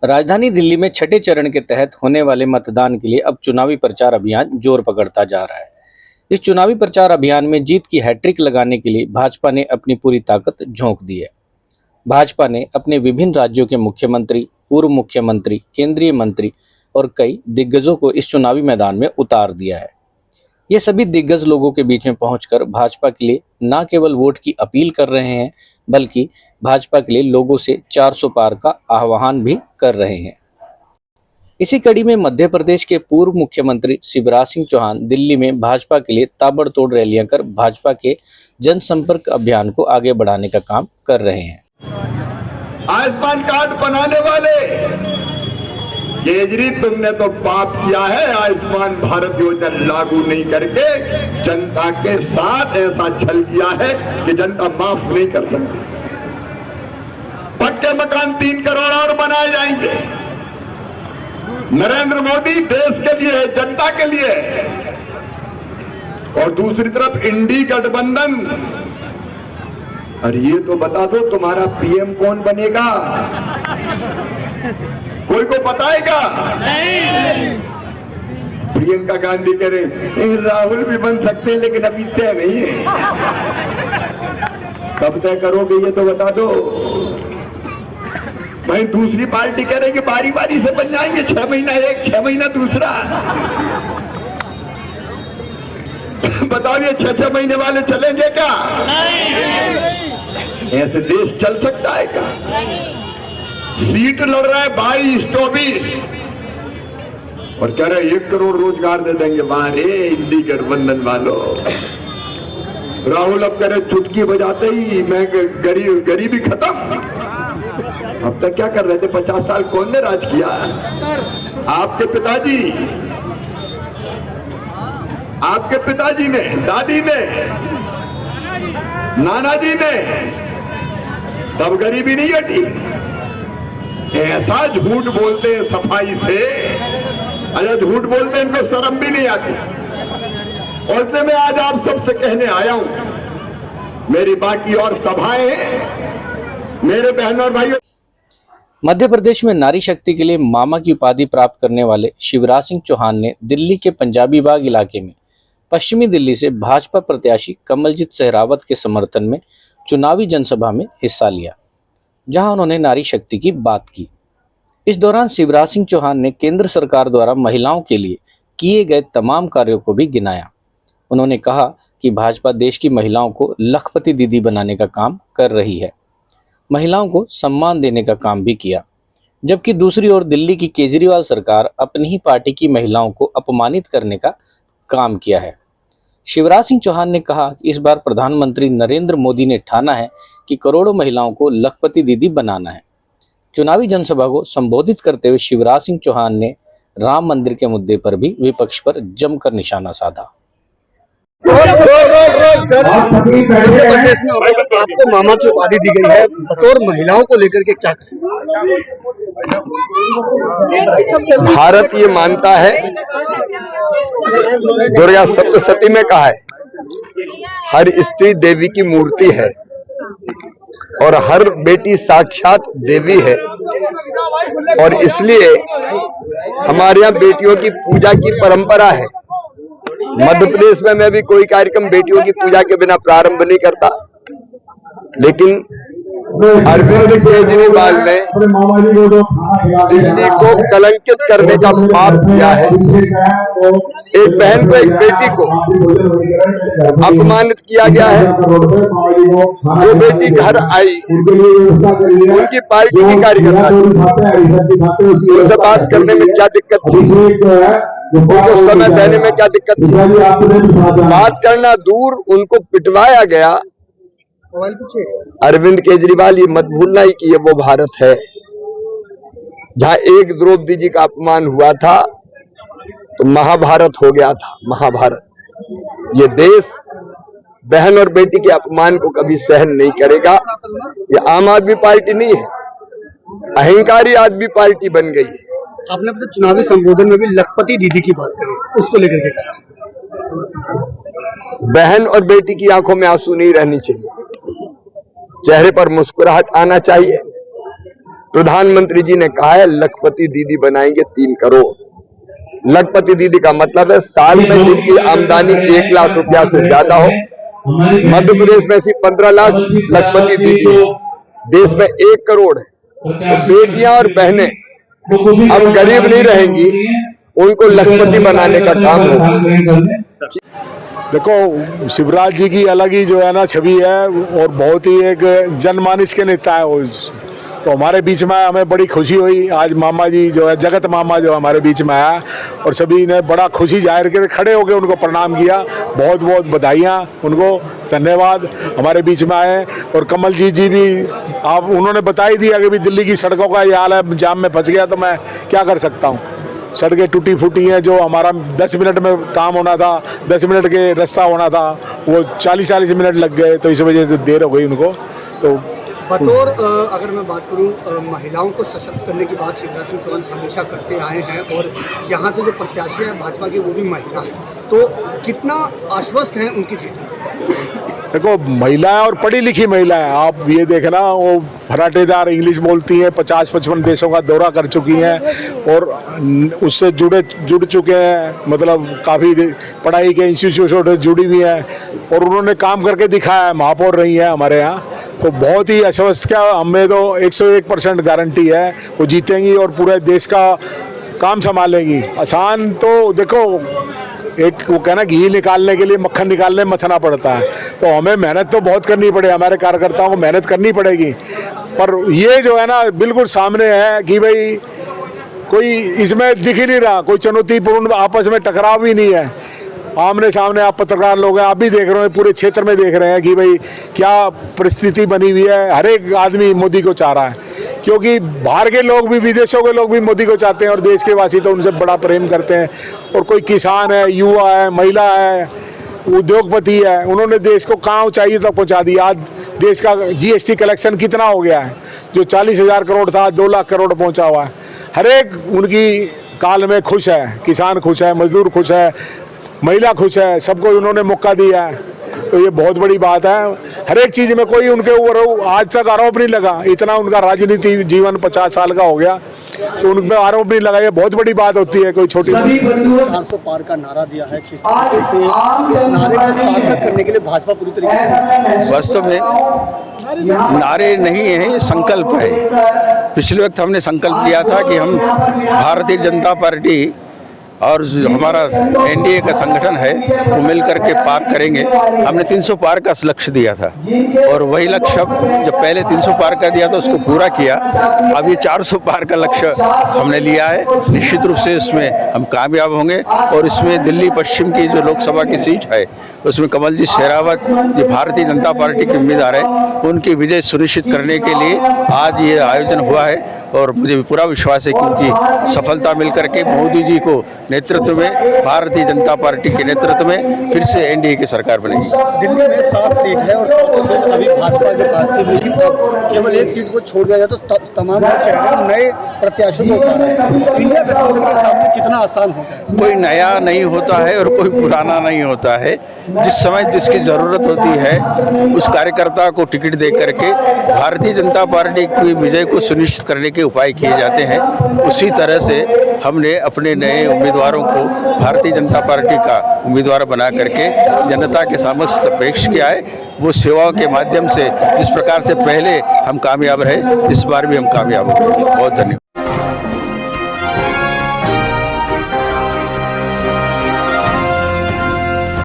राजधानी दिल्ली में छठे चरण के तहत होने वाले मतदान के लिए अब चुनावी प्रचार अभियान जोर पकड़ता जा रहा है। इस चुनावी प्रचार अभियान में जीत की हैट्रिक लगाने के लिए भाजपा ने अपनी पूरी ताकत झोंक दी है। भाजपा ने अपने विभिन्न राज्यों के मुख्यमंत्री, पूर्व मुख्यमंत्री, केंद्रीय मंत्री और कई दिग्गजों को इस चुनावी मैदान में उतार दिया है। ये सभी दिग्गज लोगों के बीच में पहुंचकर भाजपा के लिए न केवल वोट की अपील कर रहे हैं, बल्कि भाजपा के लिए लोगों से 400 पार का आह्वान भी कर रहे हैं। इसी कड़ी में मध्य प्रदेश के पूर्व मुख्यमंत्री शिवराज सिंह चौहान दिल्ली में भाजपा के लिए ताबड़तोड़ रैलियां कर भाजपा के जनसंपर्क अभियान को आगे बढ़ाने का काम कर रहे हैं। आयुष्मान कार्ड बनाने वाले केजरी, तुमने तो पाप किया है। आयुष्मान भारत योजना लागू नहीं करके जनता के साथ ऐसा छल किया है कि जनता माफ नहीं कर सकती। पक्के मकान 3 करोड़ और बनाए जाएंगे। नरेंद्र मोदी देश के लिए है, जनता के लिए है। और दूसरी तरफ इंडी गठबंधन। और ये तो बता दो, तुम्हारा पीएम कौन बनेगा? कोई को बताएगा? प्रियंका गांधी कह रहे राहुल भी बन सकते हैं, लेकिन अभी तय नहीं है। कब तय करोगे ये तो बता दो भाई। दूसरी पार्टी कह रहे कि बारी बारी से बन जाएंगे, 6 महीना एक, 6 महीना दूसरा। बताओ ये 6-6 महीने वाले चलेंगे क्या? ऐसे देश चल सकता है क्या? सीट लड़ रहा है 22-24 और कह रहे 1 करोड़ रोजगार दे देंगे। मारे इंडी गठबंधन वालों। राहुल अब कह रहे चुटकी बजाते ही मैं गरीबी खत्म। अब तक क्या कर रहे थे? 50 साल कौन ने राज किया? आपके पिताजी ने, दादी ने, नाना जी ने। तब गरीबी नहीं हटी। ऐसा झूठ बोलते हैं सफाई से, अरे झूठ बोलते हैं, इनको शर्म भी नहीं आती। और इसलिए मैं आज आप सबसे कहने आया हूं, मेरी बाकी और सभाएं हैं, मेरे बहनों और भाइयों। मध्य प्रदेश में नारी शक्ति के लिए मामा की उपाधि प्राप्त करने वाले शिवराज सिंह चौहान ने दिल्ली के पंजाबी बाग इलाके में पश्चिमी दिल्ली से भाजपा प्रत्याशी कमलजीत सहरावत के समर्थन में चुनावी जनसभा में हिस्सा लिया, जहां उन्होंने नारी शक्ति की बात की। इस दौरान शिवराज सिंह चौहान ने केंद्र सरकार द्वारा महिलाओं के लिए किए गए तमाम कार्यों को भी गिनाया। उन्होंने कहा कि भाजपा देश की महिलाओं को लखपति दीदी बनाने का काम कर रही है, महिलाओं को सम्मान देने का काम भी किया। जबकि दूसरी ओर दिल्ली की केजरीवाल सरकार अपनी ही पार्टी की महिलाओं को अपमानित करने का काम किया है। शिवराज सिंह चौहान ने कहा कि इस बार प्रधानमंत्री नरेंद्र मोदी ने ठाना है कि करोड़ों महिलाओं को लखपति दीदी बनाना है। चुनावी जनसभा को संबोधित करते हुए शिवराज सिंह चौहान ने राम मंदिर के मुद्दे पर भी विपक्ष पर जमकर निशाना साधा। आपको मामा की उपाधि दी गई है, बतौर महिलाओं को लेकर के क्या कहें? भारत ये मानता है, दुर्गा सप्तशती में कहा है, हर स्त्री देवी की मूर्ति है और हर बेटी साक्षात देवी है। और इसलिए हमारे यहाँ बेटियों की पूजा की परंपरा है। मध्य प्रदेश में मैं भी कोई कार्यक्रम बेटियों की पूजा के बिना प्रारंभ नहीं करता, लेकिन अरविंद केजरीवाल ने दिल्ली को कलंकित करने का पाप किया है। एक बहन को, एक बेटी को अपमानित किया गया है। जो बेटी घर आई उनकी पार्टी की कार्यकर्ता थी, उनसे बात करने में क्या दिक्कत थी? उनको समय देने में क्या दिक्कत थी? बात करना दूर, उनको पिटवाया गया। अरविंद केजरीवाल, ये मत भूलना ही कि ये वो भारत है जहां एक द्रौपदी जी का अपमान हुआ था तो महाभारत हो गया था। महाभारत। ये देश बहन और बेटी के अपमान को कभी सहन नहीं करेगा। ये आम आदमी पार्टी नहीं है, अहंकारी आदमी पार्टी बन गई है। आपने अपने चुनावी संबोधन में भी लखपति दीदी की बात करी, उसको लेकर के क्या? बहन और बेटी की आंखों में आंसू नहीं रहनी चाहिए, चेहरे पर मुस्कुराहट आना चाहिए। प्रधानमंत्री जी ने कहा है लखपति दीदी बनाएंगे 3 करोड़। लखपति दीदी का मतलब है साल में जिनकी आमदनी 1 लाख रुपया से ज्यादा हो। मध्य प्रदेश में ऐसी 15 लाख लखपति दीदी है। देश में 1 करोड़ है। तो बेटियां और बहनें अब गरीब नहीं रहेंगी, उनको लखपति बनाने का काम होगा। देखो, शिवराज जी की अलग ही जो है ना छवि है और बहुत ही एक जनमानस के नेता है वो। तो हमारे बीच में हमें बड़ी खुशी हुई आज मामा जी जो है, जगत मामा जो हमारे बीच में आया और सभी ने बड़ा खुशी जाहिर करके खड़े होकर उनको प्रणाम किया। बहुत बहुत बधाइयाँ उनको, धन्यवाद हमारे बीच में आए। और कमल जी भी आप उन्होंने बताई दिया कि भी दिल्ली की सड़कों का ये हाल है, जाम में फंस गया तो मैं क्या कर सकता हूँ। सड़कें टूटी फूटी हैं, जो हमारा 10 मिनट में काम होना था, 10 मिनट के रास्ता होना था, वो 40-40 मिनट लग गए। तो इस वजह से देर हो गई उनको। तो बतौर अगर मैं बात करूं महिलाओं को सशक्त करने की बात शिवराज सिंह चौहान हमेशा करते आए हैं और यहाँ से जो प्रत्याशी है भाजपा की वो भी महिला है, तो कितना आश्वस्त हैं उनकी जीत? देखो, महिलाएं और पढ़ी लिखी महिलाएं, आप ये देखना वो फराटेदार इंग्लिश बोलती हैं, 50-55 देशों का दौरा कर चुकी हैं और उससे जुड़ चुके हैं, मतलब काफ़ी पढ़ाई के इंस्टीट्यूट से जुड़ी हुई हैं और उन्होंने काम करके दिखाया है, महापौर रही है हमारे यहाँ। तो बहुत ही आश्वस्त, क्या हमें तो 101% गारंटी है वो जीतेंगी और पूरे देश का काम संभालेंगी। आसान तो देखो, एक वो कहना घी निकालने के लिए मक्खन निकालने में मथना पड़ता है, तो हमें मेहनत तो बहुत करनी पड़ेगी, हमारे कार्यकर्ताओं को मेहनत करनी पड़ेगी। पर ये जो है ना बिल्कुल सामने है कि भाई कोई इसमें दिख ही नहीं रहा, कोई चुनौतीपूर्ण आपस में टकराव भी नहीं है। आमने सामने आप पत्रकार लोग हैं, आप भी देख रहे हैं, पूरे क्षेत्र में देख रहे हैं कि भाई क्या परिस्थिति बनी हुई है। हर एक आदमी मोदी को चाह रहा है, क्योंकि बाहर के लोग भी, विदेशों के लोग भी मोदी को चाहते हैं और देश के वासी तो उनसे बड़ा प्रेम करते हैं। और कोई किसान है, युवा है, महिला है, उद्योगपति है, उन्होंने देश को कहाँ ऊंचाई तक पहुँचा दिया। आज देश का GST कलेक्शन कितना हो गया है, जो 40,000 करोड़ था 2 लाख करोड़ पहुँचा हुआ है। हर एक उनकी काल में खुश है, किसान खुश है, मजदूर खुश है, महिला खुश है, सबको उन्होंने मौका दिया है। तो ये बहुत बड़ी बात है। हर एक चीज़ में कोई उनके ऊपर आज तक आरोप नहीं लगा। इतना उनका राजनीति जीवन 50 साल का हो गया तो उन पर आरोप नहीं लगा। ये बहुत बड़ी बात होती है, कोई छोटी। 400 पार का नारा दिया है, किस तरीके से इस नारे को सार्थक करने के लिए भाजपा पूरी तरीके से? वास्तव में नारे नहीं है, ये संकल्प है। पिछले वक्त हमने संकल्प लिया था कि हम भारतीय जनता पार्टी और जो हमारा NDA का संगठन है वो मिल करके पार करेंगे। हमने 300 पार का लक्ष्य दिया था और वही लक्ष्य जब पहले 300 पार का दिया तो उसको पूरा किया। अब ये 400 पार का लक्ष्य हमने लिया है। निश्चित रूप से इसमें हम कामयाब होंगे और इसमें दिल्ली पश्चिम की जो लोकसभा की सीट है उसमें कमलजीत शेरावत जो भारतीय जनता पार्टी के उम्मीदवार है उनकी विजय सुनिश्चित करने के लिए आज ये आयोजन हुआ है और मुझे पूरा विश्वास है कि उनकी सफलता मिलकर के मोदी जी को नेतृत्व में, भारतीय जनता पार्टी के नेतृत्व में फिर से NDA की सरकार बनेगी। दिल्ली में 7 सीट है और 7 सीट अभी भाजपा के पास थी, लेकिन अब केवल 1 सीट को छोड़ दिया जाए तो तमाम चेहरे नए प्रत्याशियों को उतारा है। इंडिया गठबंधन के सामने कितना आसान होता है? कोई नया नहीं होता है और कोई पुराना नहीं होता है। जिस समय जिसकी ज़रूरत होती है उस कार्यकर्ता को टिकट दे करके भारतीय जनता पार्टी की विजय को सुनिश्चित करने के उपाय किए जाते हैं। उसी तरह से हमने अपने नए उम्मीदवारों को भारतीय जनता पार्टी का उम्मीदवार बना करके जनता के समक्ष पेश किया है। वो सेवाओं के माध्यम से जिस प्रकार से पहले हम कामयाब रहे, इस बार भी हम कामयाब होंगे। बहुत धन्यवाद।